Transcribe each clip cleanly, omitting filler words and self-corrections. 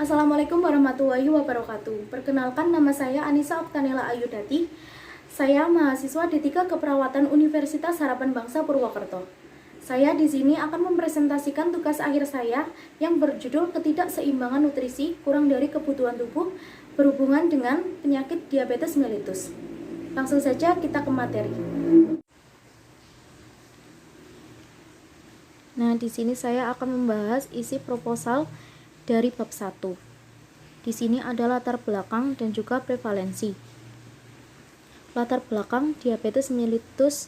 Assalamualaikum warahmatullahi wabarakatuh. Perkenalkan, nama saya Anissa Oktanela Ayudati. Saya mahasiswa D3 Keperawatan Universitas Harapan Bangsa Purwokerto. Saya di sini akan mempresentasikan tugas akhir saya yang berjudul Ketidakseimbangan Nutrisi Kurang dari Kebutuhan Tubuh berhubungan dengan penyakit diabetes mellitus. Langsung saja kita ke materi. Nah, di sini saya akan membahas isi proposal dari bab 1. Di sini ada latar belakang dan juga prevalensi. Latar belakang, diabetes mellitus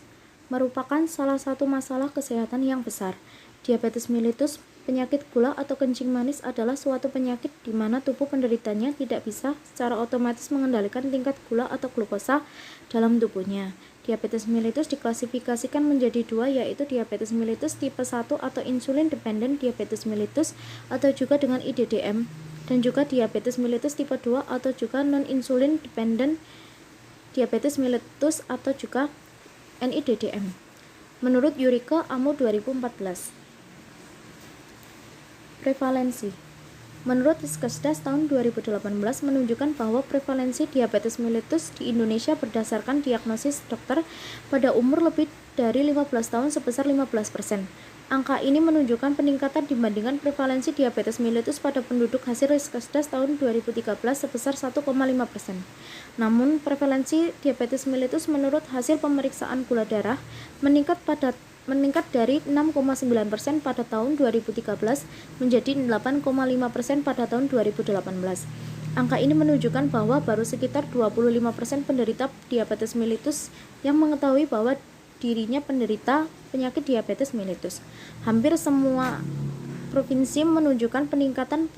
merupakan salah satu masalah kesehatan yang besar. Diabetes mellitus, penyakit gula atau kencing manis, adalah suatu penyakit di mana tubuh penderitanya tidak bisa secara otomatis mengendalikan tingkat gula atau glukosa dalam tubuhnya. Diabetes mellitus diklasifikasikan menjadi dua, yaitu diabetes mellitus tipe 1 atau insulin dependent diabetes mellitus atau juga dengan IDDM, dan juga diabetes mellitus tipe 2 atau juga non-insulin dependent diabetes mellitus atau juga NIDDM. Menurut Yuriko Amo 2014. Prevalensi. Menurut Riskesdas tahun 2018 menunjukkan bahwa prevalensi diabetes mellitus di Indonesia berdasarkan diagnosis dokter pada umur lebih dari 15 tahun sebesar 15%. Angka ini menunjukkan peningkatan dibandingkan prevalensi diabetes mellitus pada penduduk hasil Riskesdas tahun 2013 sebesar 1,5%. Namun, prevalensi diabetes mellitus menurut hasil pemeriksaan gula darah meningkat dari 6,9% pada tahun 2013 menjadi 8,5% pada tahun 2018. Angka ini menunjukkan bahwa baru sekitar 25% penderita diabetes mellitus yang mengetahui bahwa dirinya penderita penyakit diabetes mellitus. Hampir semua provinsi menunjukkan peningkatan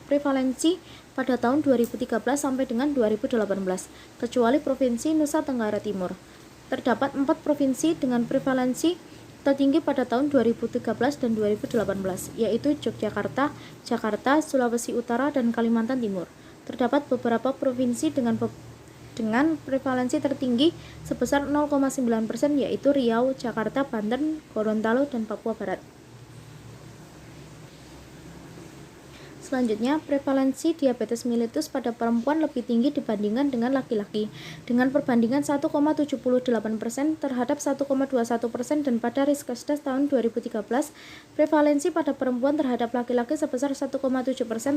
prevalensi pada tahun 2013 sampai dengan 2018, kecuali Provinsi Nusa Tenggara Timur. Terdapat 4 provinsi dengan prevalensi tertinggi pada tahun 2013 dan 2018, yaitu Yogyakarta, Jakarta, Sulawesi Utara, dan Kalimantan Timur. Terdapat beberapa provinsi dengan prevalensi tertinggi sebesar 0,9%, yaitu Riau, Jakarta, Banten, Gorontalo, dan Papua Barat. Selanjutnya, prevalensi diabetes mellitus pada perempuan lebih tinggi dibandingkan dengan laki-laki, dengan perbandingan 1,78% terhadap 1,21%, dan pada Riskesdas tahun 2013, prevalensi pada perempuan terhadap laki-laki sebesar 1,7%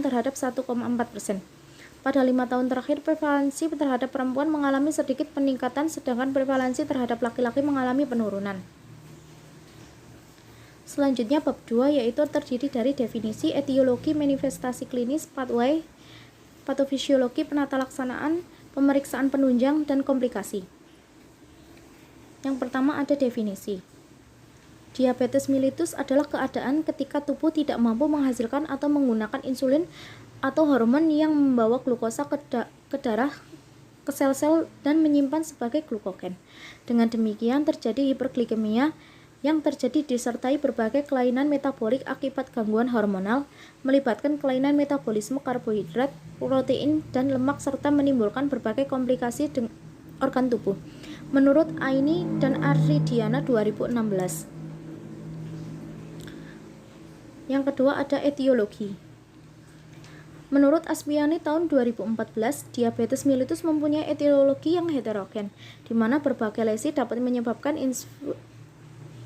terhadap 1,4%. Pada 5 tahun terakhir, prevalensi terhadap perempuan mengalami sedikit peningkatan, sedangkan prevalensi terhadap laki-laki mengalami penurunan. Selanjutnya bab 2, yaitu terdiri dari definisi, etiologi, manifestasi klinis, pathway, patofisiologi, penata laksanaan, pemeriksaan penunjang, dan komplikasi. Yang pertama ada definisi. Diabetes mellitus adalah keadaan ketika tubuh tidak mampu menghasilkan atau menggunakan insulin atau hormon yang membawa glukosa ke darah, ke sel-sel, dan menyimpan sebagai glukogen. Dengan demikian terjadi hiperglikemia yang terjadi disertai berbagai kelainan metabolik akibat gangguan hormonal, melibatkan kelainan metabolisme karbohidrat, protein, dan lemak, serta menimbulkan berbagai komplikasi organ tubuh. Menurut Aini dan Aridiana 2016. Yang kedua ada etiologi. Menurut Asmiani tahun 2014, diabetes mellitus mempunyai etiologi yang heterogen, di mana berbagai lesi dapat menyebabkan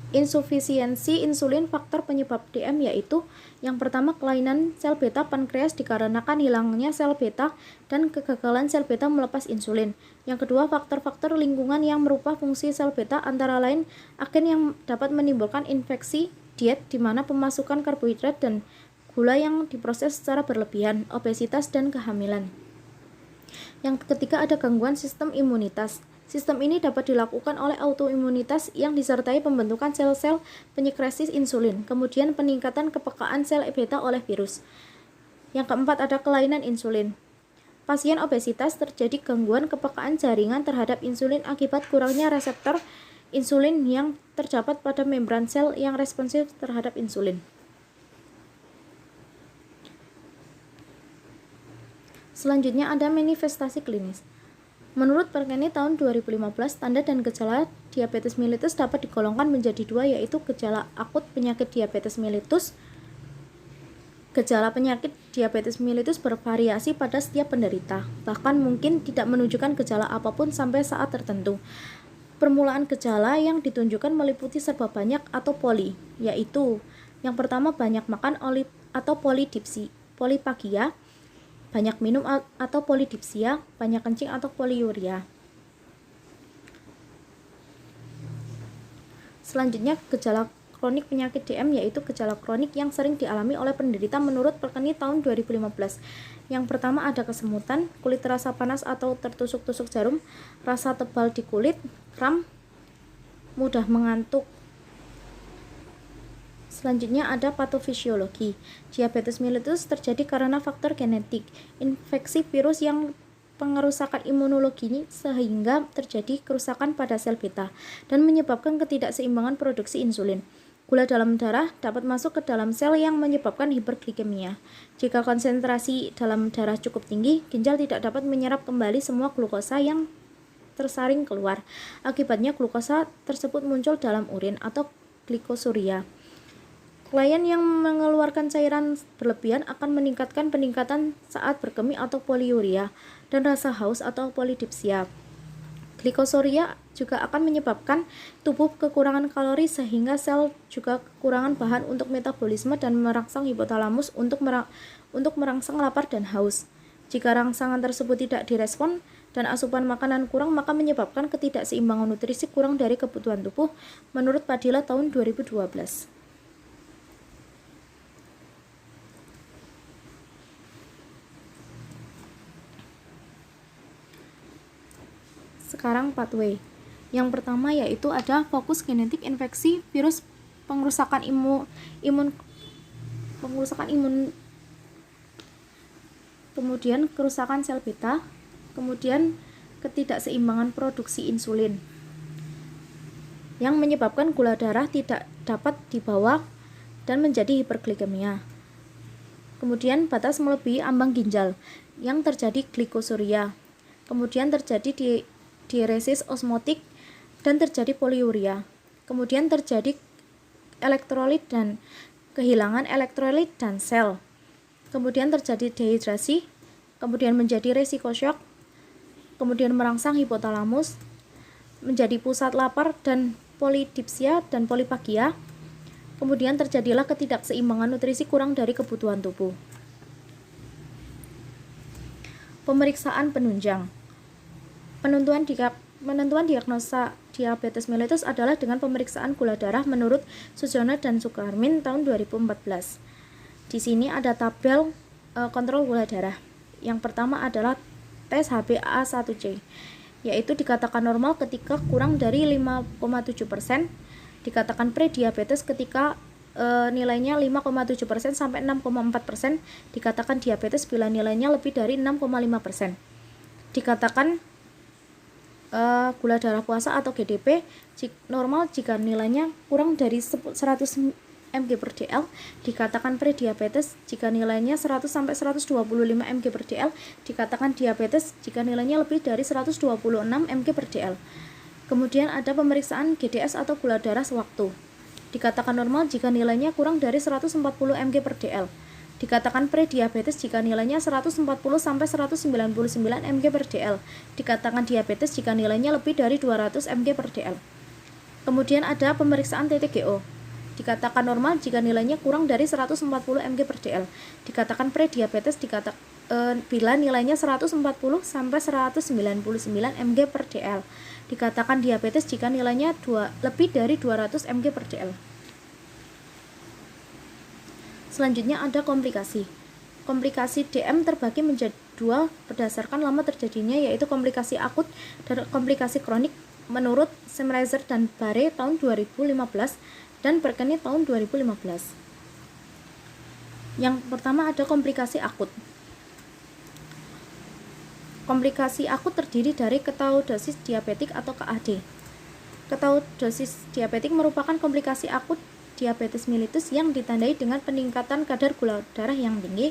insufisiensi insulin. Faktor penyebab DM yaitu yang pertama, kelainan sel beta pankreas dikarenakan hilangnya sel beta dan kegagalan sel beta melepas insulin. Yang kedua, faktor-faktor lingkungan yang merubah fungsi sel beta, antara lain agen yang dapat menimbulkan infeksi, diet di mana pemasukan karbohidrat dan gula yang diproses secara berlebihan, obesitas, dan kehamilan. Yang ketiga ada gangguan sistem imunitas. Sistem ini dapat dilakukan oleh autoimunitas yang disertai pembentukan sel-sel penyekresi insulin, kemudian peningkatan kepekaan sel beta oleh virus. Yang keempat ada kelainan insulin. Pasien obesitas terjadi gangguan kepekaan jaringan terhadap insulin akibat kurangnya reseptor insulin yang terdapat pada membran sel yang responsif terhadap insulin. Selanjutnya ada manifestasi klinis. Menurut Perkeni tahun 2015, tanda dan gejala diabetes mellitus dapat digolongkan menjadi dua, yaitu gejala akut penyakit diabetes mellitus Gejala penyakit diabetes mellitus bervariasi pada setiap penderita, bahkan mungkin tidak menunjukkan gejala apapun sampai saat tertentu. Permulaan gejala yang ditunjukkan meliputi serba banyak atau poli, yaitu yang pertama banyak makan atau polipagia, banyak minum atau polidipsia, banyak kencing atau poliuria. Selanjutnya gejala kronik penyakit DM, yaitu gejala kronik yang sering dialami oleh penderita menurut Perkeni tahun 2015. Yang pertama ada kesemutan, kulit terasa panas atau tertusuk-tusuk jarum, rasa tebal di kulit, kram, mudah mengantuk. Selanjutnya ada patofisiologi. Diabetes mellitus terjadi karena faktor genetik, infeksi virus yang pengerusakan imunologi ini sehingga terjadi kerusakan pada sel beta dan menyebabkan ketidakseimbangan produksi insulin. Gula dalam darah dapat masuk ke dalam sel yang menyebabkan hiperglikemia. Jika konsentrasi dalam darah cukup tinggi, ginjal tidak dapat menyerap kembali semua glukosa yang tersaring keluar. Akibatnya glukosa tersebut muncul dalam urin atau glikosuria. Klien yang mengeluarkan cairan berlebihan akan meningkatkan peningkatan saat berkemih atau poliuria dan rasa haus atau polidipsia. Glikosuria juga akan menyebabkan tubuh kekurangan kalori sehingga sel juga kekurangan bahan untuk metabolisme dan merangsang hipotalamus untuk merangsang lapar dan haus. Jika rangsangan tersebut tidak direspon dan asupan makanan kurang, maka menyebabkan ketidakseimbangan nutrisi kurang dari kebutuhan tubuh menurut Padilla tahun 2012. Sekarang pathway. Yang pertama yaitu ada fokus genetik infeksi virus pengerusakan imun, kemudian kerusakan sel beta, kemudian ketidakseimbangan produksi insulin yang menyebabkan gula darah tidak dapat dibawa dan menjadi hiperglikemia. Kemudian batas melebihi ambang ginjal yang terjadi glikosuria. Kemudian terjadi diuresis osmotik dan terjadi poliuria. Kemudian terjadi elektrolit dan kehilangan elektrolit dan sel. Kemudian terjadi dehidrasi, kemudian menjadi resiko shock, kemudian merangsang hipotalamus, menjadi pusat lapar dan polidipsia dan polipagia. Kemudian terjadilah ketidakseimbangan nutrisi kurang dari kebutuhan tubuh. Pemeriksaan penunjang. Penentuan diagnosa diabetes mellitus adalah dengan pemeriksaan gula darah menurut Sujono dan Sukarmin tahun 2014. Di sini ada tabel kontrol gula darah. Yang pertama adalah tes HbA1c, yaitu dikatakan normal ketika kurang dari 5,7%, dikatakan prediabetes ketika nilainya 5,7% sampai 6,4%, dikatakan diabetes bila nilainya lebih dari 6,5%. Dikatakan gula darah puasa atau GDP normal jika nilainya kurang dari 100 mg per dl, dikatakan prediabetes jika nilainya 100 sampai 125 mg per dl, dikatakan diabetes jika nilainya lebih dari 126 mg per dl. Kemudian ada pemeriksaan GDS atau gula darah sewaktu. Dikatakan normal jika nilainya kurang dari 140 mg per dl. Dikatakan prediabetes jika nilainya 140 sampai 199 mg per dl. Dikatakan diabetes jika nilainya lebih dari 200 mg per dl. Kemudian ada pemeriksaan TTGO. Dikatakan normal jika nilainya kurang dari 140 mg per dl. Dikatakan prediabetes bila nilainya 140 sampai 199 mg per dl. Dikatakan diabetes jika nilainya lebih dari 200 mg per dl. Selanjutnya ada komplikasi. Komplikasi DM terbagi menjadi dua berdasarkan lama terjadinya, yaitu komplikasi akut dan komplikasi kronik menurut Semreiser dan Bare tahun 2015 dan Perkeni tahun 2015. Yang pertama ada komplikasi akut. Komplikasi akut terdiri dari ketoacidosis diabetik atau KAD. Ketoacidosis diabetik merupakan komplikasi akut diabetes mellitus yang ditandai dengan peningkatan kadar gula darah yang tinggi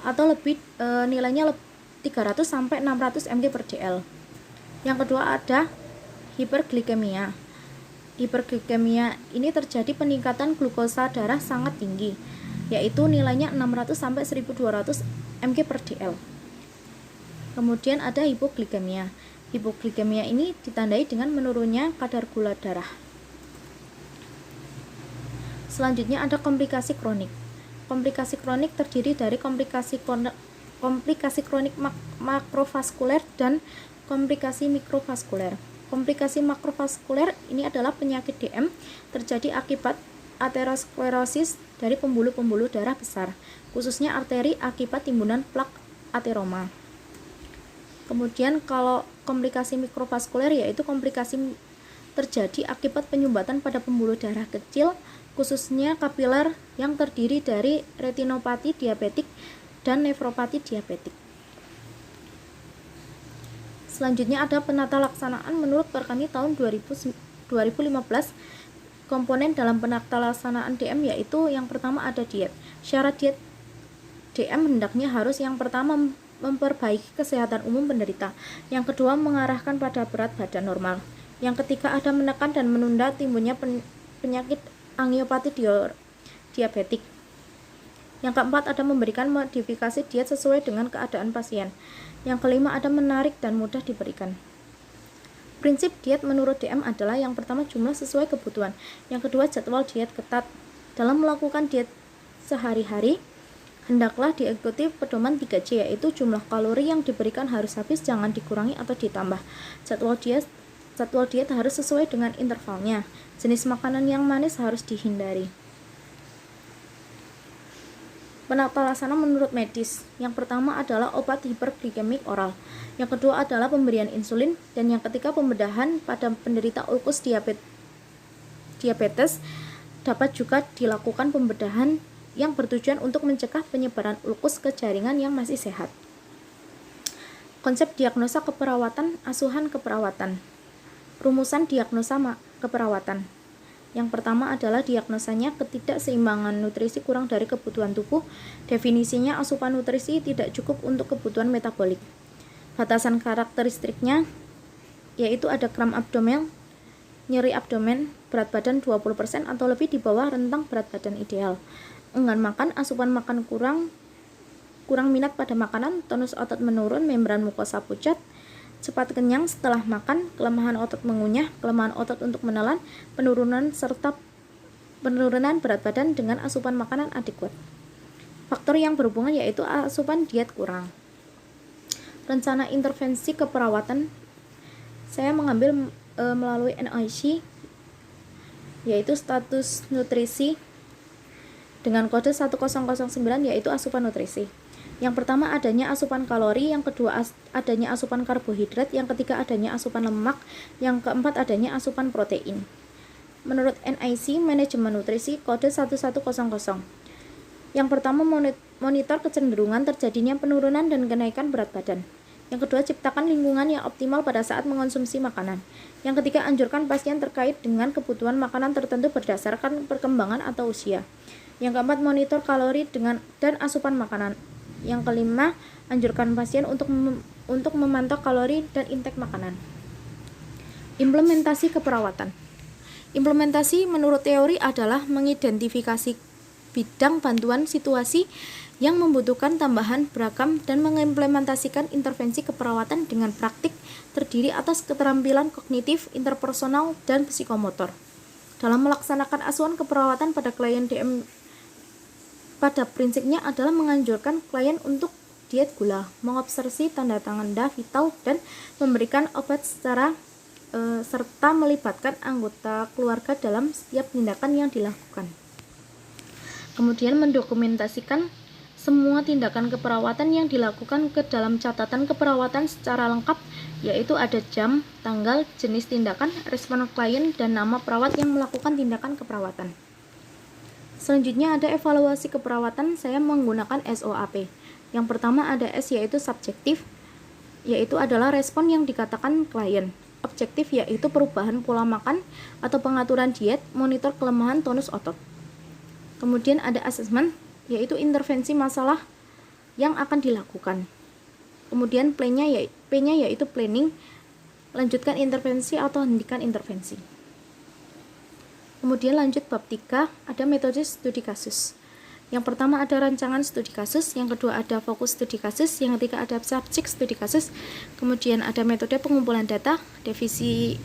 atau lebih nilainya 300 sampai 600 mg per dl. Yang kedua ada hiperglikemia. Hiperglikemia ini terjadi peningkatan glukosa darah sangat tinggi. yaitu nilainya 600 sampai 1200 mg per dl. Kemudian ada hipoglikemia. Hipoglikemia ini ditandai dengan menurunnya kadar gula darah. Selanjutnya ada komplikasi kronik. Komplikasi kronik terdiri dari komplikasi kronik makrovaskuler dan komplikasi mikrovaskuler. Komplikasi makrovaskuler ini adalah penyakit DM terjadi akibat aterosklerosis dari pembuluh-pembuluh darah besar, khususnya arteri akibat timbunan plak ateroma. Kemudian kalau komplikasi mikrovaskuler yaitu komplikasi terjadi akibat penyumbatan pada pembuluh darah kecil, khususnya kapiler yang terdiri dari retinopati diabetik dan nefropati diabetik. Selanjutnya ada penata laksanaan menurut Perkani tahun 2015. Komponen dalam penata laksanaan DM yaitu yang pertama ada diet. Syarat diet DM hendaknya harus yang pertama memperbaiki kesehatan umum penderita, yang kedua mengarahkan pada berat badan normal, yang ketiga ada menekan dan menunda timbulnya penyakit angiopati diabetik, yang keempat ada memberikan modifikasi diet sesuai dengan keadaan pasien, yang kelima ada menarik dan mudah diberikan. Prinsip diet menurut DM adalah yang pertama jumlah sesuai kebutuhan, yang kedua jadwal diet ketat. Dalam melakukan diet sehari-hari hendaklah diikuti pedoman 3C, yaitu jumlah kalori yang diberikan harus habis, jangan dikurangi atau ditambah. Jadwal diet harus sesuai dengan intervalnya. Jenis makanan yang manis harus dihindari. Penata laksana menurut medis. Yang pertama adalah obat hiperglikemik oral. Yang kedua adalah pemberian insulin, dan yang ketiga pembedahan pada penderita ulkus diabetes. Dapat juga dilakukan pembedahan yang bertujuan untuk mencegah penyebaran ulkus ke jaringan yang masih sehat. Konsep diagnosa keperawatan, asuhan keperawatan. Rumusan diagnosa keperawatan. Yang pertama adalah diagnosanya ketidakseimbangan nutrisi kurang dari kebutuhan tubuh. Definisinya asupan nutrisi tidak cukup untuk kebutuhan metabolik. Batasan karakteristiknya yaitu ada kram abdomen, nyeri abdomen, berat badan 20% atau lebih di bawah rentang berat badan ideal. Enggan makan, asupan makan kurang minat pada makanan, tonus otot menurun, membran mukosa pucat, cepat kenyang setelah makan, kelemahan otot mengunyah, kelemahan otot untuk menelan, penurunan berat badan dengan asupan makanan adekuat. Faktor yang berhubungan yaitu asupan diet kurang. Rencana intervensi keperawatan saya mengambil melalui NIC, yaitu status nutrisi dengan kode 1009, yaitu asupan nutrisi. Yang pertama adanya asupan kalori, yang kedua adanya asupan karbohidrat, yang ketiga adanya asupan lemak, yang keempat adanya asupan protein. Menurut NIC manajemen nutrisi kode 1100. Yang pertama monitor kecenderungan terjadinya penurunan dan kenaikan berat badan. Yang kedua ciptakan lingkungan yang optimal pada saat mengonsumsi makanan. Yang ketiga anjurkan pasien terkait dengan kebutuhan makanan tertentu berdasarkan perkembangan atau usia. Yang keempat monitor kalori dan asupan makanan. Yang kelima anjurkan pasien untuk memantau kalori dan intake makanan. Implementasi keperawatan. Implementasi menurut teori adalah mengidentifikasi bidang bantuan situasi yang membutuhkan tambahan beragam dan mengimplementasikan intervensi keperawatan dengan praktik terdiri atas keterampilan kognitif, interpersonal, dan psikomotor. Dalam melaksanakan asuhan keperawatan pada klien DM, pada prinsipnya adalah menganjurkan klien untuk diet gula, mengobservasi tanda-tanda vital, dan memberikan obat serta melibatkan anggota keluarga dalam setiap tindakan yang dilakukan. Kemudian mendokumentasikan semua tindakan keperawatan yang dilakukan ke dalam catatan keperawatan secara lengkap, yaitu ada jam, tanggal, jenis tindakan, respon klien, dan nama perawat yang melakukan tindakan keperawatan. Selanjutnya ada evaluasi keperawatan, saya menggunakan SOAP. Yang pertama ada S, yaitu subjektif, yaitu adalah respon yang dikatakan klien. Objektif yaitu perubahan pola makan atau pengaturan diet, monitor kelemahan tonus otot. Kemudian ada asesmen, yaitu intervensi masalah yang akan dilakukan. Kemudian P-nya yaitu planning, lanjutkan intervensi atau hentikan intervensi. Kemudian lanjut bab 3, ada metode studi kasus. Yang pertama ada rancangan studi kasus, yang kedua ada fokus studi kasus, yang ketiga ada subjek studi kasus, kemudian ada metode pengumpulan data, definisi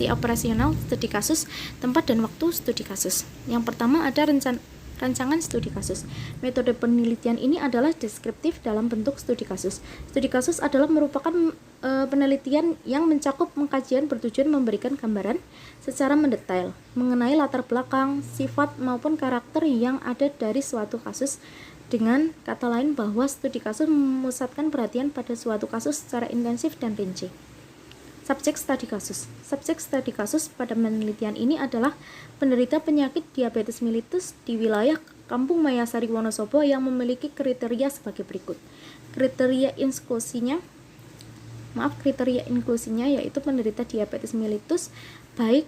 operasional studi kasus, tempat dan waktu studi kasus. Yang pertama ada rancangan studi kasus. Metode penelitian ini adalah deskriptif dalam bentuk studi kasus. Studi kasus adalah merupakan penelitian yang mencakup pengkajian bertujuan memberikan gambaran secara mendetail mengenai latar belakang, sifat maupun karakter yang ada dari suatu kasus. Dengan kata lain bahwa studi kasus memusatkan perhatian pada suatu kasus secara intensif dan rinci. Subjek studi kasus. Subjek studi kasus pada penelitian ini adalah penderita penyakit diabetes mellitus di wilayah Kampung Mayasari Wonosobo yang memiliki kriteria sebagai berikut. Kriteria inklusinya yaitu penderita diabetes mellitus baik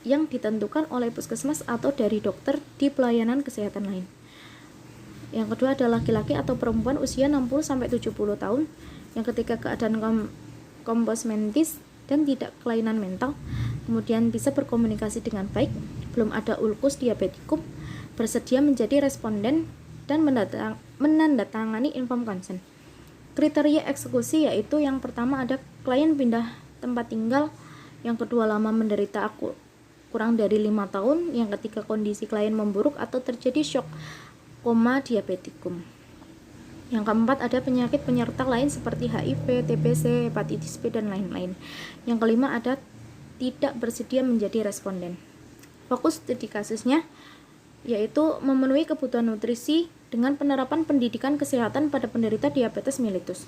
yang ditentukan oleh puskesmas atau dari dokter di pelayanan kesehatan lain. Yang kedua adalah laki-laki atau perempuan usia 60-70 tahun yang ketika keadaan komposmentis dan tidak kelainan mental, kemudian bisa berkomunikasi dengan baik, belum ada ulkus diabetikum, bersedia menjadi responden dan menandatangani inform consent. Kriteria eksekusi yaitu yang pertama ada klien pindah tempat tinggal, yang kedua lama menderita kurang dari 5 tahun, yang ketiga kondisi klien memburuk atau terjadi shock koma diabetikum. Yang keempat ada penyakit penyerta lain seperti HIV, TBC, hepatitis B dan lain-lain. Yang kelima ada tidak bersedia menjadi responden. Fokus studi kasusnya yaitu memenuhi kebutuhan nutrisi dengan penerapan pendidikan kesehatan pada penderita diabetes mellitus.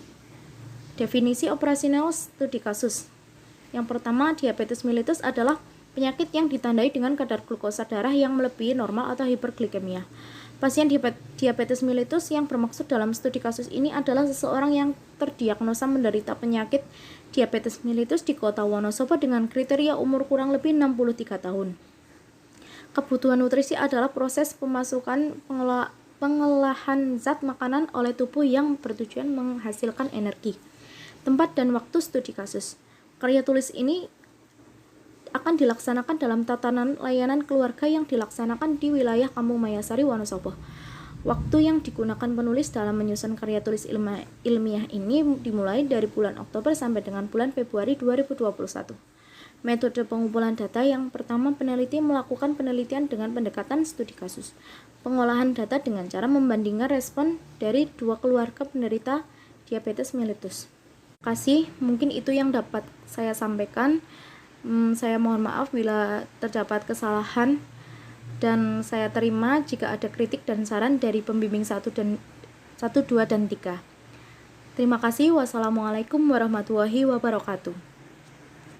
Definisi operasional studi kasus. Yang pertama, diabetes mellitus adalah penyakit yang ditandai dengan kadar glukosa darah yang melebihi normal atau hiperglikemia. Pasien diabetes mellitus yang bermaksud dalam studi kasus ini adalah seseorang yang terdiagnosa menderita penyakit diabetes mellitus di kota Wonosobo dengan kriteria umur kurang lebih 63 tahun. Kebutuhan nutrisi adalah proses pemasukan pengolahan zat makanan oleh tubuh yang bertujuan menghasilkan energi. Tempat dan waktu studi kasus. Karya tulis ini akan dilaksanakan dalam tatanan layanan keluarga yang dilaksanakan di wilayah Kampung Mayasari, Wonosobo. Waktu yang digunakan penulis dalam menyusun karya tulis ilmiah ini dimulai dari bulan Oktober sampai dengan bulan Februari 2021. Metode pengumpulan data yang pertama, peneliti melakukan penelitian dengan pendekatan studi kasus. Pengolahan data dengan cara membandingkan respon dari dua keluarga penderita diabetes mellitus. Terima kasih, mungkin itu yang dapat saya sampaikan. Saya mohon maaf bila terdapat kesalahan dan saya terima jika ada kritik dan saran dari pembimbing 1, 2, dan 3. Terima kasih. Wassalamualaikum warahmatullahi wabarakatuh.